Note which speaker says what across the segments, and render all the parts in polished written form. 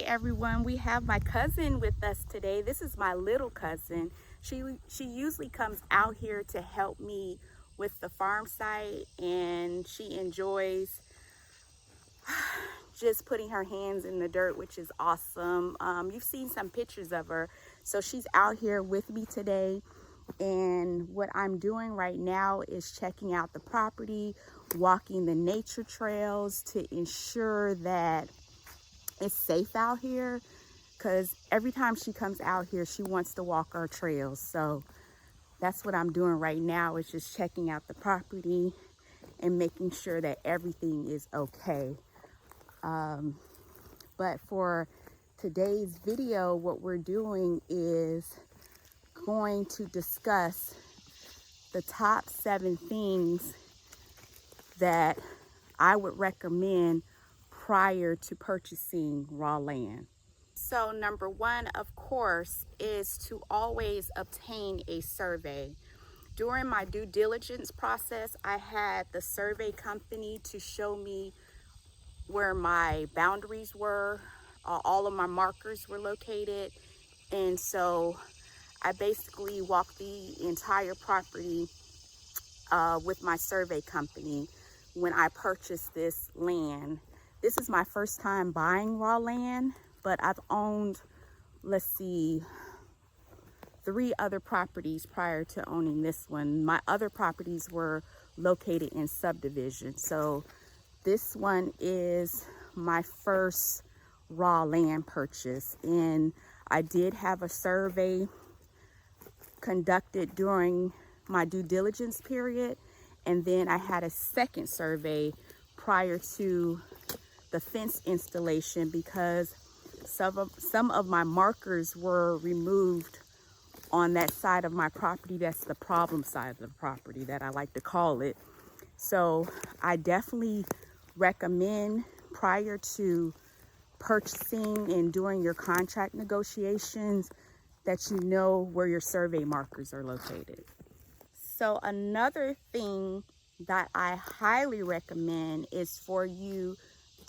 Speaker 1: Hey everyone, we have my cousin with us today. This is my little cousin. She usually comes out here to help me with the farm site, and she enjoys just putting her hands in the dirt, which is awesome. You've seen some pictures of her. So she's out here with me today, and what I'm doing right now is checking out the property, walking the nature trails to ensure that it's safe out here, because every time she comes out here she wants to walk our trails. So that's what I'm doing right now, is just checking out the property and making sure that everything is okay. But for today's video, what we're doing is going to discuss the top 7 things that I would recommend prior to purchasing raw land. So number 1, of course, is to always obtain a survey. During my due diligence process, I had the survey company to show me where my boundaries were, all of my markers were located, and so I basically walked the entire property with my survey company when I purchased this land. This is my first time buying raw land, but I've owned, let's see, 3 other properties prior to owning this one. My other properties were located in subdivisions. So this one is my first raw land purchase, and I did have a survey conducted during my due diligence period, and then I had a second survey prior to the fence installation, because some of my markers were removed on that side of my property. That's the problem side of the property, that I like to call it. So I definitely recommend, prior to purchasing and doing your contract negotiations, that you know where your survey markers are located. So another thing that I highly recommend is for you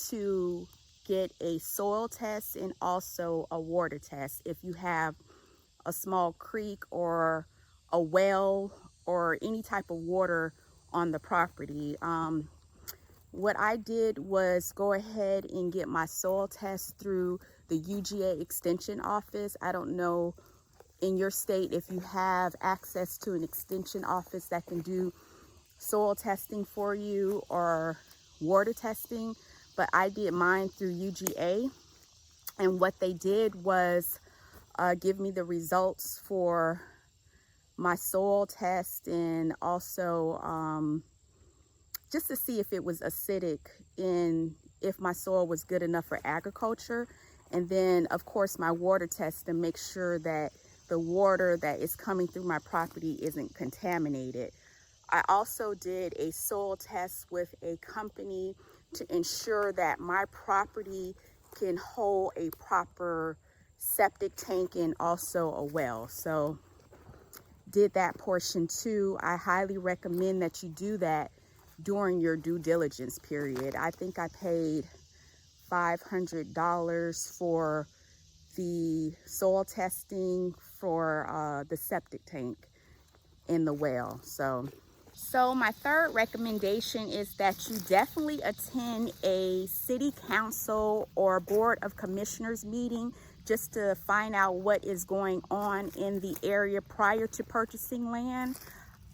Speaker 1: to get a soil test and also a water test if you have a small creek or a well or any type of water on the property. What I did was go ahead and get my soil test through the UGA extension office. I don't know in your state if you have access to an extension office that can do soil testing for you or water testing, but I did mine through UGA, and what they did was give me the results for my soil test, and also just to see if it was acidic and if my soil was good enough for agriculture. And then of course my water test to make sure that the water that is coming through my property isn't contaminated. I also did a soil test with a company to ensure that my property can hold a proper septic tank and also a well. So did that portion too. I highly recommend that you do that during your due diligence period. I think I paid $500 for the soil testing for the septic tank in the well. So my third recommendation is that you definitely attend a city council or board of commissioners meeting just to find out what is going on in the area prior to purchasing land.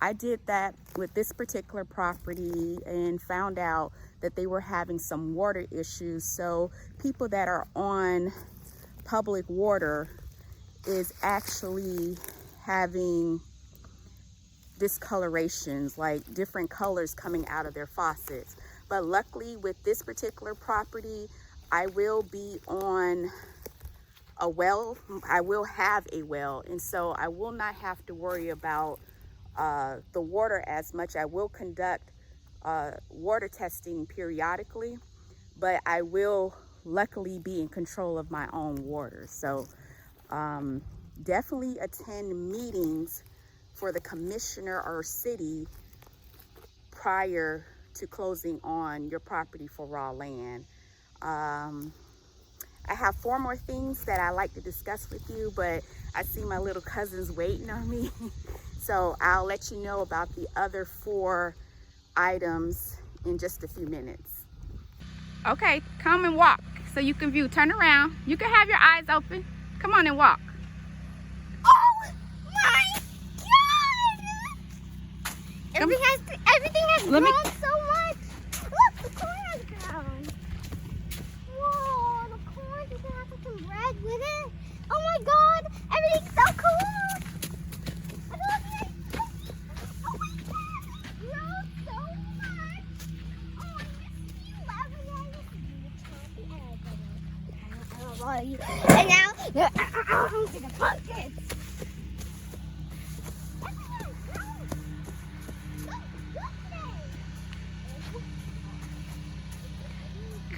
Speaker 1: I did that with this particular property and found out that they were having some water issues. So people that are on public water is actually having discolorations, like different colors coming out of their faucets. But luckily with this particular property, I will be on a well. I will have a well, and so I will not have to worry about the water as much. I will conduct water testing periodically, but I will luckily be in control of my own water. So definitely attend meetings for the commissioner or city prior to closing on your property for raw land. I have 4 more things that I like to discuss with you, but I see my little cousins waiting on me. So I'll let you know about the other 4 items in just a few minutes. Okay, come and walk so you can view. Turn around. You can have your eyes open. Come on and walk.
Speaker 2: Oh my God! Everything has grown so much. Look, the corn has grown. Whoa, the corn is gonna have some bread with it. Oh my God, everything's so cool. Oh my God, it grows so much. Oh, I miss you, Lavender. I love you. And now, on to the pumpkins.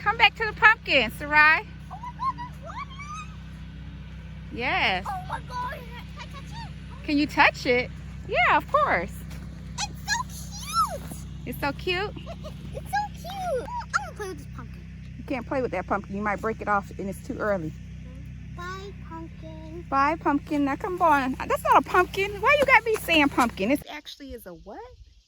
Speaker 1: Come back to the pumpkin, Sarai.
Speaker 2: Oh my God, there's water!
Speaker 1: Yes.
Speaker 2: Oh my God, can I touch it?
Speaker 1: Can you touch it? Yeah, of course.
Speaker 2: It's so cute!
Speaker 1: It's so cute.
Speaker 2: It's so cute! I'm gonna play with this pumpkin.
Speaker 1: You can't play with that pumpkin. You might break it off and it's too early.
Speaker 2: Bye, pumpkin.
Speaker 1: Bye, pumpkin. Now come on. That's not a pumpkin. Why you got me saying pumpkin? It actually is a what?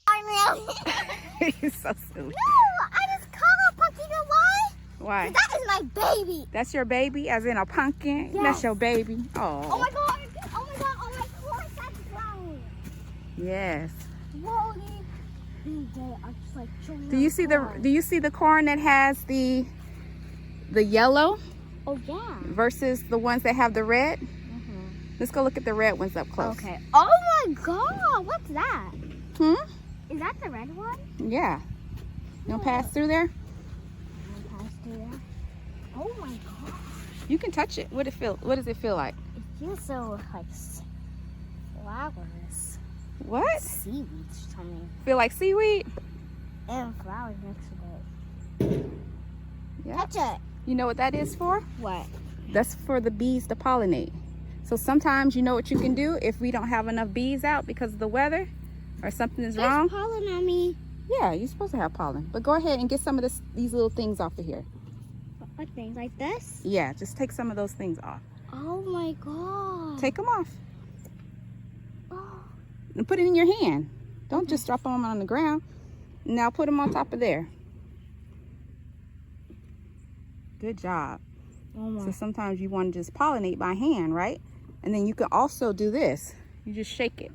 Speaker 2: I know.
Speaker 1: You're so silly.
Speaker 2: No, I just call it pumpkin. You know why?
Speaker 1: Why?
Speaker 2: That is my baby.
Speaker 1: That's your baby, as in a pumpkin?
Speaker 2: Yes.
Speaker 1: That's your baby.
Speaker 2: Oh my God. Oh my God. Oh my God. That's growing.
Speaker 1: Yes.
Speaker 2: Whoa, they are just like chewing
Speaker 1: Do you see the corn that has the yellow
Speaker 2: Oh yeah.
Speaker 1: versus the ones that have the red? Let's go look at the red ones up close.
Speaker 2: Okay. Oh my God. What's that? Is that the red one?
Speaker 1: Yeah. You want to pass through there?
Speaker 2: Oh my God.
Speaker 1: You can touch it. What does it feel like?
Speaker 2: It feels so like flowers.
Speaker 1: What?
Speaker 2: Seaweed something.
Speaker 1: Feel like seaweed?
Speaker 2: And flowers next to it.
Speaker 1: Yeah.
Speaker 2: Touch it.
Speaker 1: You know what that is for?
Speaker 2: What?
Speaker 1: That's for the bees to pollinate. So sometimes you know what you can do if we don't have enough bees out because of the weather or something is wrong.
Speaker 2: There's pollen on me.
Speaker 1: Yeah, you're supposed to have pollen. But go ahead and get some of these little things off of here.
Speaker 2: What things like this?
Speaker 1: Yeah, just take some of those things off.
Speaker 2: Oh my God.
Speaker 1: Take them off.
Speaker 2: Oh.
Speaker 1: And put it in your hand. Don't just drop them on the ground. Now put them on top of there. Good job.
Speaker 2: Oh my.
Speaker 1: So sometimes you want to just pollinate by hand, right? And then you can also do this. You just shake it.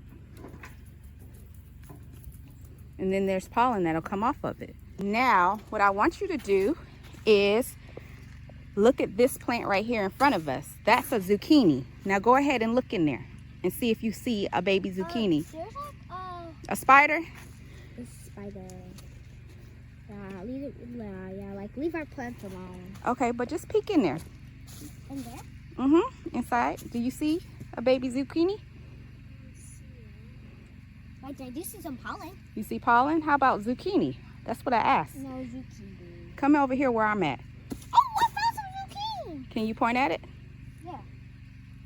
Speaker 1: And then there's pollen that'll come off of it. Now, what I want you to do is look at this plant right here in front of us. That's a zucchini. Now go ahead and look in there and see if you see a baby zucchini.
Speaker 2: There's like
Speaker 1: A spider?
Speaker 2: a spider. Leave our plants alone.
Speaker 1: Okay, but just peek in there.
Speaker 2: In there?
Speaker 1: Inside. Do you see a baby zucchini?
Speaker 2: Like I do see some pollen.
Speaker 1: You see pollen? How about zucchini? That's what I asked.
Speaker 2: No zucchini.
Speaker 1: Come over here where I'm at.
Speaker 2: Oh, I found some zucchini.
Speaker 1: Can you point at it?
Speaker 2: Yeah.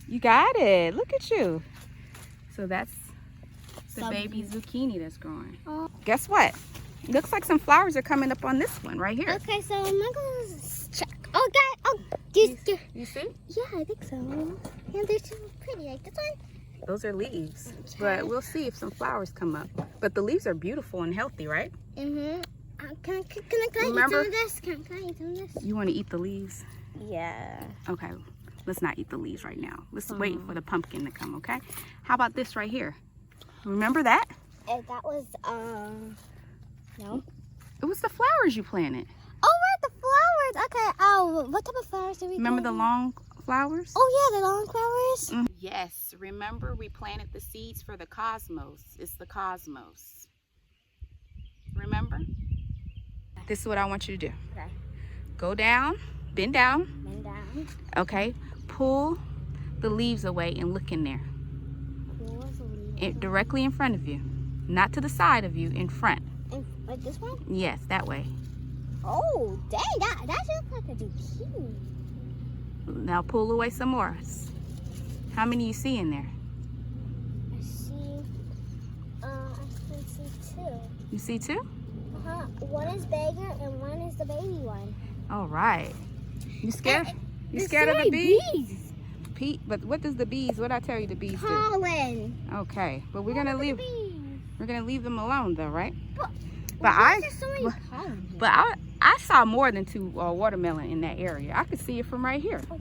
Speaker 1: You got it. Look at you. So that's the
Speaker 2: Some
Speaker 1: baby zucchini that's growing.
Speaker 2: Oh.
Speaker 1: Guess what? Looks like some flowers are coming up on this one right here.
Speaker 2: Okay, so I'm gonna check. Oh, God. Oh,
Speaker 1: You see?
Speaker 2: yeah, I think so. And they're so pretty. Like this one.
Speaker 1: Those are leaves.
Speaker 2: Okay.
Speaker 1: But we'll see if some flowers come up. But the leaves are beautiful and healthy, right?
Speaker 2: Can I eat some
Speaker 1: Remember?
Speaker 2: of this? Can I eat some of this?
Speaker 1: You want to eat the leaves?
Speaker 2: Yeah.
Speaker 1: Okay. Let's not eat the leaves right now. Let's wait for the pumpkin to come, okay? How about this right here? Remember that?
Speaker 2: And that was, no.
Speaker 1: It was the flowers you planted.
Speaker 2: Oh, we're at the flowers. Okay. Oh, what type of flowers did we
Speaker 1: Remember
Speaker 2: plant?
Speaker 1: the long flowers?
Speaker 2: Oh, yeah, the long flowers.
Speaker 1: Yes. Remember we planted the seeds for the cosmos. It's the cosmos. Remember? This is what I want you to do.
Speaker 2: Okay.
Speaker 1: Go down, bend down,
Speaker 2: Bend down.
Speaker 1: okay? Pull the leaves away and look in there. Directly in front of you. Not to the side of you, in front.
Speaker 2: Like this one?
Speaker 1: Yes, that way.
Speaker 2: Oh, dang, that looks like a zucchini.
Speaker 1: Now pull away some more. How many you see in there?
Speaker 2: I can see two.
Speaker 1: You see two?
Speaker 2: One is bigger and one is the baby one.
Speaker 1: All right. You scared? You
Speaker 2: There's
Speaker 1: scared
Speaker 2: so
Speaker 1: of the
Speaker 2: many
Speaker 1: bees? But what does the bees, what I tell you the bees do?
Speaker 2: Pollen.
Speaker 1: Okay, but we're gonna leave them alone though, right?
Speaker 2: But
Speaker 1: But
Speaker 2: there's so many pollen here?
Speaker 1: But I saw more than 2 watermelon in that area. I could see it from right here.
Speaker 2: Oh,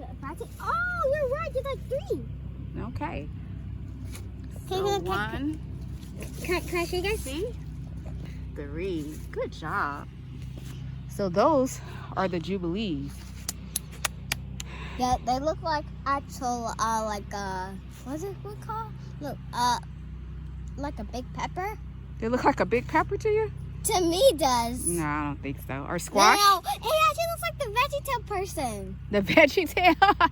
Speaker 2: you're right. There's like 3.
Speaker 1: Okay.
Speaker 2: Okay,
Speaker 1: So
Speaker 2: look,
Speaker 1: 1,
Speaker 2: Can I show you guys?
Speaker 1: see? 3. Good job. So those are the Jubilees.
Speaker 2: Yeah, they look like actual, what's it called? Look, like a big pepper.
Speaker 1: They look like a big pepper to you?
Speaker 2: To me, it does.
Speaker 1: No, I don't think so. Or squash?
Speaker 2: No, it actually looks like the VeggieTale person.
Speaker 1: The VeggieTale?
Speaker 2: Yeah.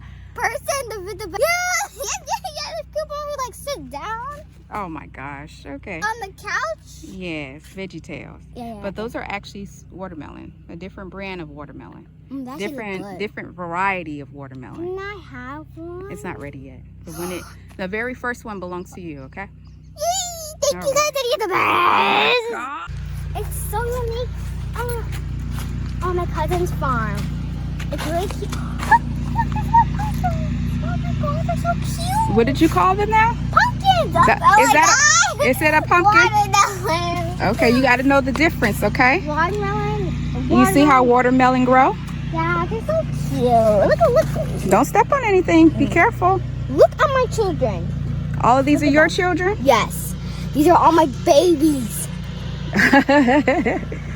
Speaker 2: The people who like sit down
Speaker 1: Oh my gosh. Okay.
Speaker 2: on the couch.
Speaker 1: Yes, VeggieTales.
Speaker 2: Yeah.
Speaker 1: But those are actually watermelon, a different brand of watermelon.
Speaker 2: That should look good.
Speaker 1: Different variety of watermelon.
Speaker 2: Can I have one?
Speaker 1: It's not ready yet. But the very first one belongs to you, okay?
Speaker 2: Yay! Thank
Speaker 1: All
Speaker 2: you guys, you're the best. It's so unique. On my cousin's farm. It's really cute. Look, there's more pumpkins. Oh my god, they're so cute.
Speaker 1: What did you call them now?
Speaker 2: Pumpkins.
Speaker 1: Is it a pumpkin?
Speaker 2: Watermelon.
Speaker 1: Okay, you got to know the difference, okay?
Speaker 2: Watermelon.
Speaker 1: You see how watermelon grow?
Speaker 2: Yeah, they're so cute. Look.
Speaker 1: Don't step on anything. Be careful.
Speaker 2: Look at my children.
Speaker 1: All of these are your children?
Speaker 2: Yes. These are all my babies.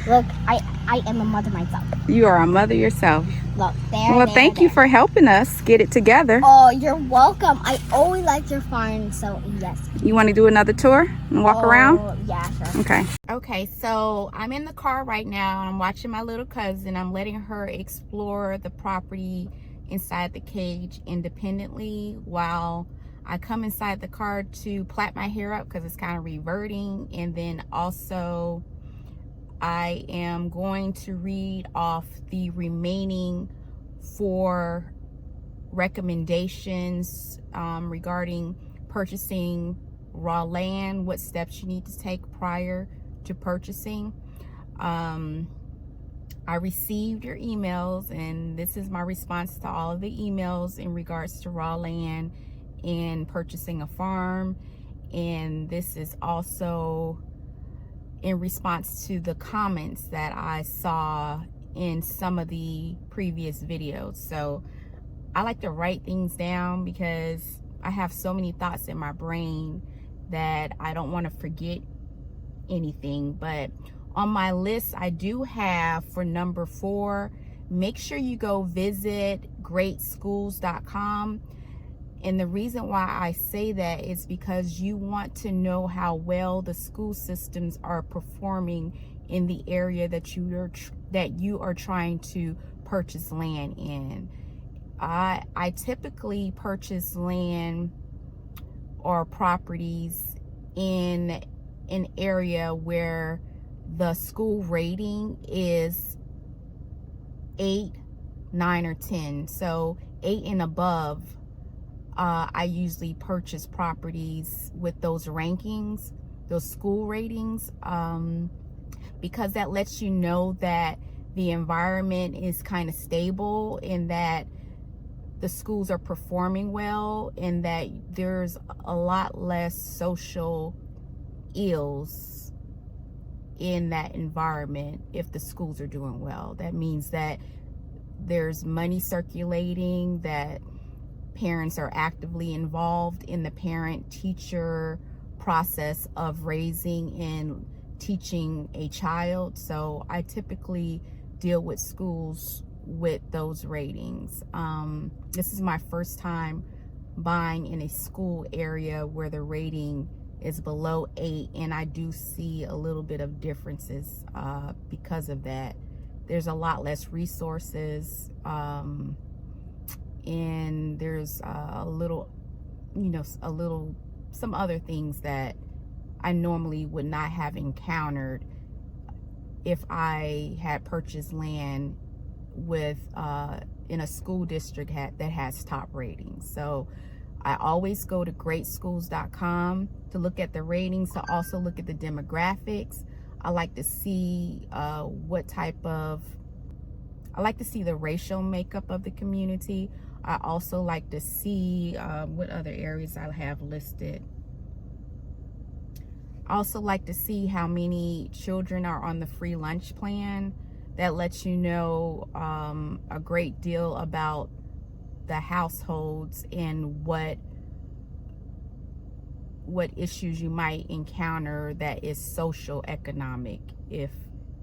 Speaker 2: Look, I am a mother myself.
Speaker 1: You are a mother yourself.
Speaker 2: Look, there.
Speaker 1: Well, thank you for helping us get it together.
Speaker 2: Oh, you're welcome. I always liked your farm, so yes.
Speaker 1: You want to do another tour and walk around?
Speaker 2: Yeah, sure.
Speaker 1: Okay. Okay, so I'm in the car right now and I'm watching my little cousin. I'm letting her explore the property inside the cage independently while I come inside the car to plait my hair up because it's kind of reverting. And then also I am going to read off the remaining 4 recommendations regarding purchasing raw land, what steps you need to take prior to purchasing. I received your emails and this is my response to all of the emails in regards to raw land and purchasing a farm. And this is also in response to the comments that I saw in some of the previous videos. So I like to write things down because I have so many thoughts in my brain that I don't want to forget anything. But on my list, I do have for number 4, make sure you go visit greatschools.com. And the reason why I say that is because you want to know how well the school systems are performing in the area that you are trying to purchase land in. I typically purchase land or properties in an area where the school rating is 8, 9, or 10. So 8 and above. I usually purchase properties with those rankings, those school ratings, because that lets you know that the environment is kind of stable and that the schools are performing well and that there's a lot less social ills in that environment if the schools are doing well. That means that there's money circulating, that parents are actively involved in the parent-teacher process of raising and teaching a child. So I typically deal with schools with those ratings. This is my first time buying in a school area where the rating is below 8, and I do see a little bit of differences because of that. There's a lot less resources, and there's some other things that I normally would not have encountered if I had purchased land with in a school district that has top ratings. So I always go to greatschools.com to look at the ratings, to also look at the demographics. I like to see I like to see the racial makeup of the community. I also like to see what other areas I have listed. I also like to see how many children are on the free lunch plan. That lets you know a great deal about the households and what issues you might encounter that is social economic, if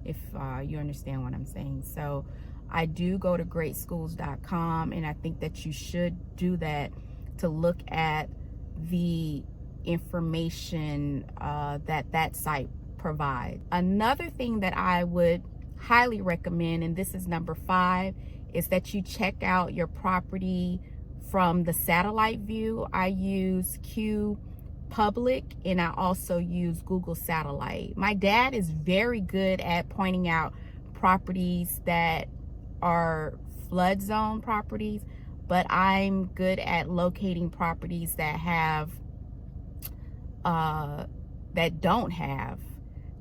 Speaker 1: you understand what I'm saying. So I do go to greatschools.com, and I think that you should do that to look at the information that site provides. Another thing that I would highly recommend, and this is number 5, is that you check out your property from the satellite view. I use Q Public, and I also use Google Satellite. My dad is very good at pointing out properties that are flood zone properties, but I'm good at locating properties that have that don't have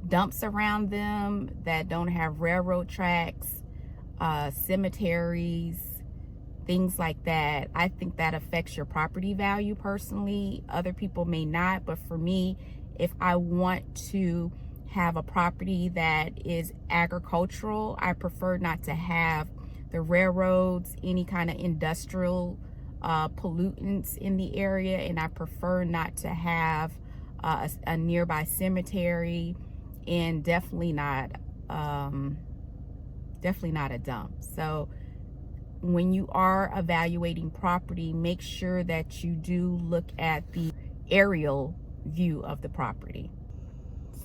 Speaker 1: dumps around them, that don't have railroad tracks, cemeteries, things like that. I think that affects your property value personally. Other people may not, but for me, if I want to have a property that is agricultural, I prefer not to have the railroads, any kind of industrial pollutants in the area, and I prefer not to have a nearby cemetery, and definitely not a dump. So when you are evaluating property, make sure that you do look at the aerial view of the property.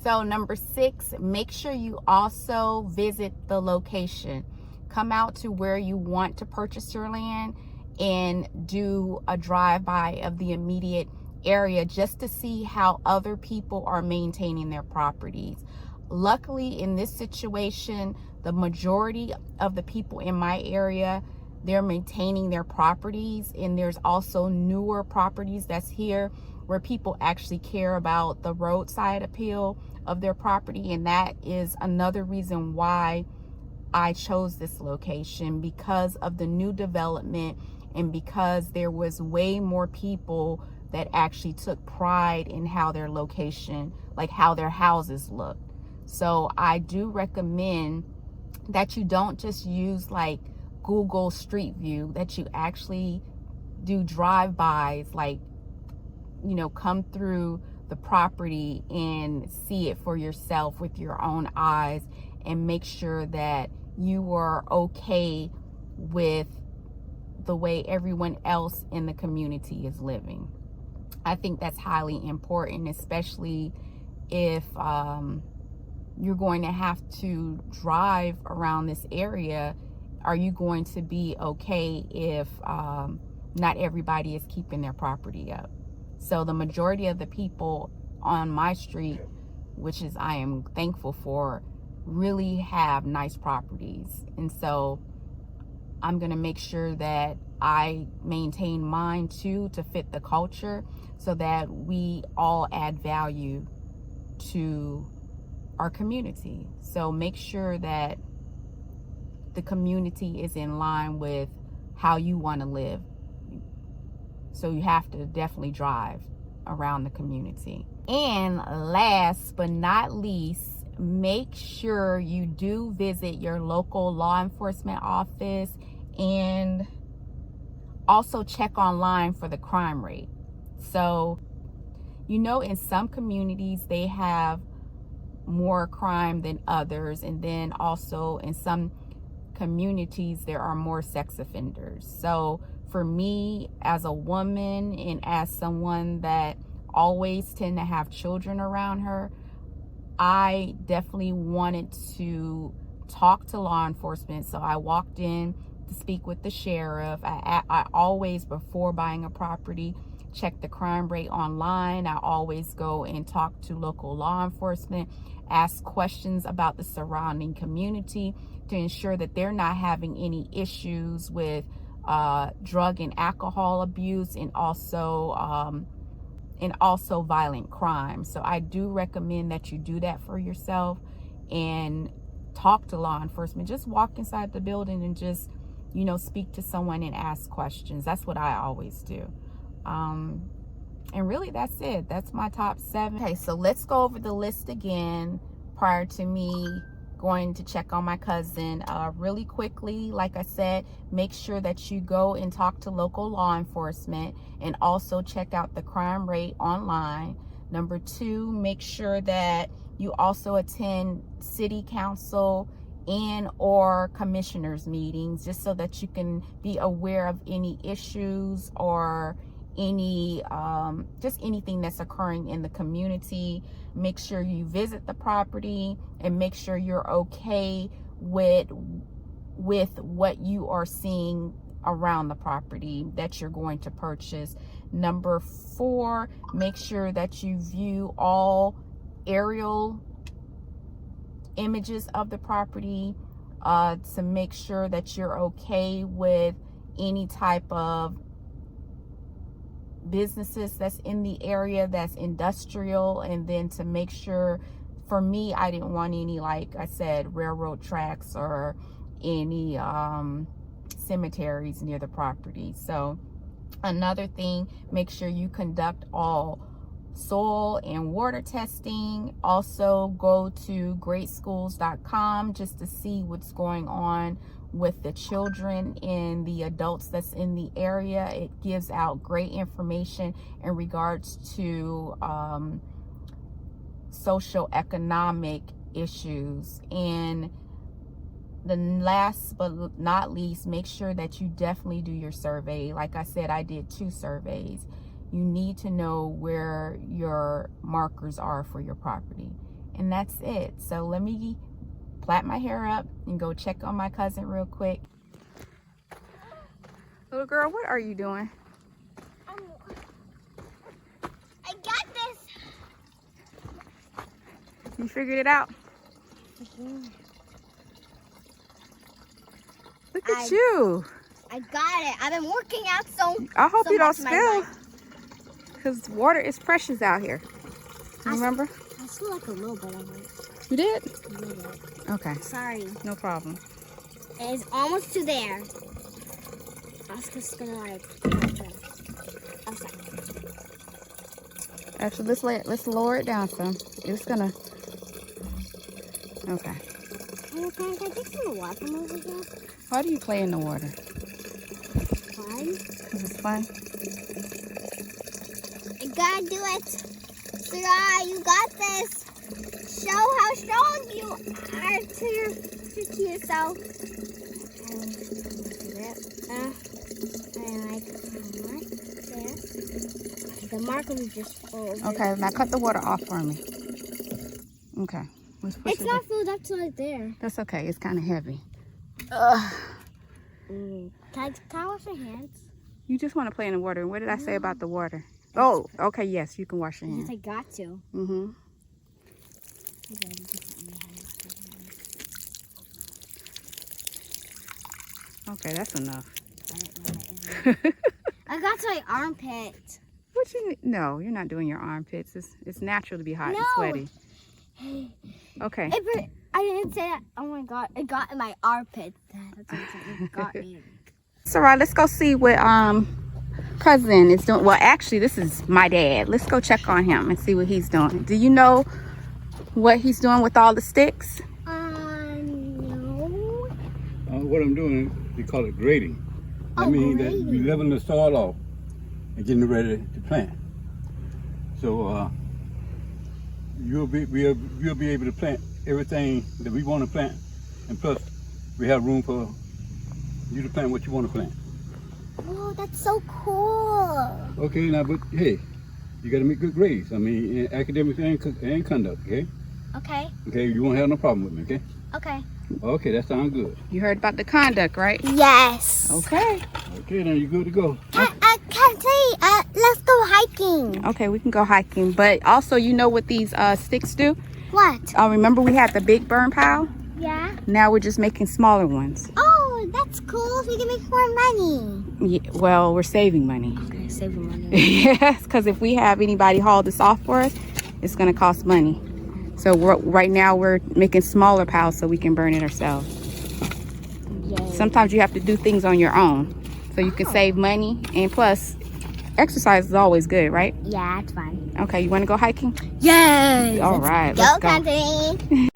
Speaker 1: So number 6, make sure you also visit the location. Come out to where you want to purchase your land and do a drive-by of the immediate area just to see how other people are maintaining their properties. Luckily, in this situation, the majority of the people in my area, they're maintaining their properties, and there's also newer properties that's here where people actually care about the roadside appeal of their property, and that is another reason why I chose this location, because of the new development and because there was way more people that actually took pride in how their location, like how their houses look. So I do recommend that you don't just use like Google Street View, that you actually do drive-bys, like, you know, come through the property and see it for yourself with your own eyes, and make sure that you are okay with the way everyone else in the community is living. I think that's highly important, especially if you're going to have to drive around this area. Are you going to be okay if not everybody is keeping their property up? So the majority of the people on my street, which is I am thankful for, really have nice properties. And so I'm going to make sure that I maintain mine too, to fit the culture, so that we all add value to our community. So make sure that the community is in line with how you want to live. So you have to definitely drive around the community. And last but not least, make sure you do visit your local law enforcement office, and also check online for the crime rate. So, you know, in some communities they have more crime than others, and then also in some communities there are more sex offenders. So for me, as a woman and as someone that always tend to have children around her, I definitely wanted to talk to law enforcement. So I walked in to speak with the sheriff. I always, before buying a property, check the crime rate online. I always go and talk to local law enforcement, ask questions about the surrounding community to ensure that they're not having any issues with drug and alcohol abuse, and also violent crime. So I do recommend that you do that for yourself and talk to law enforcement. Just walk inside the building and just you know, speak to someone and ask questions. That's what I always do. And really, that's it. That's my top 7. Okay, so let's go over the list again prior to me going to check on my cousin. Really quickly, like I said, make sure that you go and talk to local law enforcement and also check out the crime rate online. Number 2, make sure that you also attend city council and or commissioners meetings, just so that you can be aware of any issues or any just anything that's occurring in the community. Make sure you visit the property and make sure you're okay with what you are seeing around the property that you're going to purchase. Number 4, make sure that you view all aerial images of the property to make sure that you're okay with any type of businesses that's in the area that's industrial, and then to make sure, for me, I didn't want any, like I said, railroad tracks or any cemeteries near the property. So another thing, make sure you conduct all soil and water testing. Also go to greatschools.com just to see what's going on with the children and the adults that's in the area. It gives out great information in regards to socioeconomic issues. And the last but not least, make sure that you definitely do your survey. Like I said, I did 2 surveys. You need to know where your markers are for your property. And that's it. So let me plait my hair up and go check on my cousin real quick. Little girl, what are you doing?
Speaker 2: I got this.
Speaker 1: You figured it out? Look at you.
Speaker 2: I got it. I've been working out so
Speaker 1: I hope
Speaker 2: so
Speaker 1: you don't
Speaker 2: much in my
Speaker 1: spill,
Speaker 2: life.
Speaker 1: because water is precious out here. You remember?
Speaker 2: I still like a little bit of it.
Speaker 1: You did?
Speaker 2: A little bit.
Speaker 1: Okay,
Speaker 2: Sorry.
Speaker 1: no problem.
Speaker 2: It's almost to there. I was just gonna like. I'm sorry.
Speaker 1: Actually, let's lower it down some. It's gonna. Okay.
Speaker 2: Hey, can I take some water from over here?
Speaker 1: Why do you play in the water?
Speaker 2: Fun.
Speaker 1: Because it's fun.
Speaker 2: You gotta do it. Sarah, you got this. Show how strong you are to yourself. And like there. The marker was just full.
Speaker 1: Okay, now cut the water off for me. Okay. Let's push
Speaker 2: It's
Speaker 1: it
Speaker 2: not
Speaker 1: back.
Speaker 2: filled up to right there.
Speaker 1: That's okay. It's kind of heavy.
Speaker 2: Can I wash your hands?
Speaker 1: You just want to play in the water. And what did I say about the water? Oh, okay. Yes, you can wash your
Speaker 2: Yes,
Speaker 1: hands.
Speaker 2: I got to.
Speaker 1: Mm-hmm. Okay, that's enough.
Speaker 2: I got to my armpit.
Speaker 1: What you? No, you're not doing your armpits. It's natural to be hot and
Speaker 2: No.
Speaker 1: sweaty. Okay.
Speaker 2: I didn't say that. Oh my god, it got in my armpit. That's what I'm saying. It got me.
Speaker 1: It's all right. Let's go see what cousin is doing. Well, actually, this is my dad. Let's go check on him and see what he's doing. Do you know what he's doing with all the sticks?
Speaker 2: No.
Speaker 3: What I'm doing, they call it grading. That
Speaker 2: Oh,
Speaker 3: means that
Speaker 2: grading.
Speaker 3: we're leveling the soil off and getting it ready to plant. So we'll be able to plant everything that we want to plant, and plus we have room for you to plant what you want to plant.
Speaker 2: Whoa, that's so cool.
Speaker 3: Okay, now, but hey, you got to make good grades. I mean, in academics and conduct. Okay.
Speaker 2: Okay.
Speaker 3: Okay, you won't have no problem with me. Okay.
Speaker 2: Okay.
Speaker 3: Okay, that sounds good.
Speaker 1: You heard about the conduct, right?
Speaker 2: Yes.
Speaker 1: Okay.
Speaker 3: Okay, then you're good to go.
Speaker 2: Let's go hiking.
Speaker 1: Okay, we can go hiking. But also, you know what these sticks do?
Speaker 2: What?
Speaker 1: Remember we had the big burn pile?
Speaker 2: Yeah.
Speaker 1: Now we're just making smaller ones.
Speaker 2: Oh, that's cool. So we can make more money.
Speaker 1: Yeah, well, we're saving money.
Speaker 2: Okay, saving money.
Speaker 1: Yes, because if we have anybody haul this off for us, it's going to cost money. So right now we're making smaller piles so we can burn it ourselves.
Speaker 2: Yay.
Speaker 1: Sometimes you have to do things on your own so you can save money, and plus exercise is always good, right?
Speaker 2: Yeah, it's fun.
Speaker 1: Okay, you want to go hiking?
Speaker 2: Yay!
Speaker 1: All right,
Speaker 2: Go
Speaker 1: let's go.
Speaker 2: country!